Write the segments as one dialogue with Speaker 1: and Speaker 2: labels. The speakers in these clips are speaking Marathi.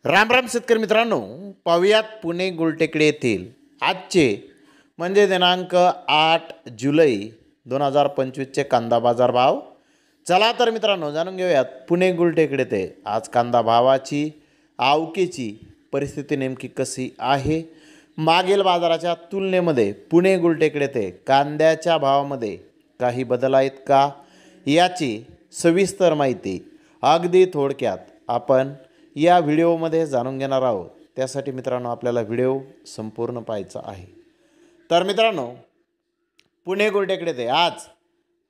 Speaker 1: राम राम शेतकरी मित्रांनो, पाहुयात पुणे गुलटेकडी येथील आजचे म्हणजे दिनांक 8 जुलै 2025चे कांदा बाजार भाव. चला तर मित्रांनो जाणून घेऊयात पुणे गुलटेकडी येथे आज कांदा भावाची आवकेची परिस्थिती नेमकी कशी आहे. मागील बाजाराच्या तुलनेमध्ये पुणे गुलटेकडी येथे कांद्याच्या भावामध्ये काही बदल आहेत का याची सविस्तर माहिती अगदी थोडक्यात आपण या व्हिडिओमध्ये जाणून घेणार आहोत. त्यासाठी मित्रांनो आपल्याला व्हिडिओ संपूर्ण पाहायचा आहे. तर मित्रांनो पुणे गुलटेकडी येथे आज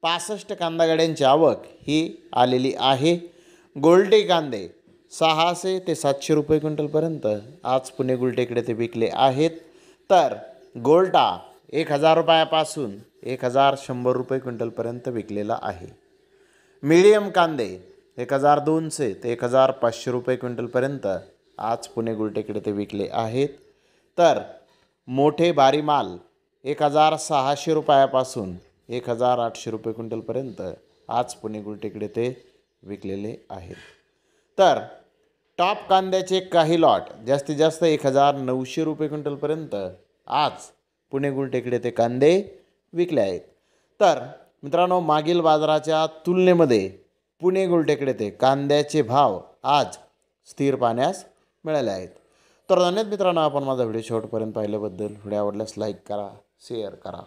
Speaker 1: 65 कांदा गाड्यांची आवक ही आलेली आहे. गोल्टी कांदे 600 ते 700 रुपये क्विंटलपर्यंत आज पुणे गुलटेकडी येथे विकले आहेत. तर गोल्टा 1000 रुपयापासून 1100 रुपये क्विंटलपर्यंत विकलेला आहे. मीडियम कांदे 1200 ते 1500 रुपये क्विंटलपर्यंत आज पुणे गुलटेकडी येथे विकले आहेत. तर मोठे भारी माल 1600 रुपयापासून 1800 रुपये क्विंटलपर्यंत आज पुणे गुलटेकडी येथे विकलेले आहेत. तर टॉप कांद्याचे काही लॉट जास्तीत जास्त 1900 रुपये क्विंटलपर्यंत आज पुणे गुलटेकडी येथे कांदे विकले आहेत. तर मित्रांनो मागील बाजाराच्या तुलनेमध्ये पुणे गुलटेकडी येथे कांद्याचे भाव आज स्थिर पाहण्यास मिळाले आहेत. तर धन्यवाद मित्रांनो, आपण माझा व्हिडिओ शेवटपर्यंत पाहिल्याबद्दल. व्हिडिओ आवडल्यास लाईक करा, शेअर करा.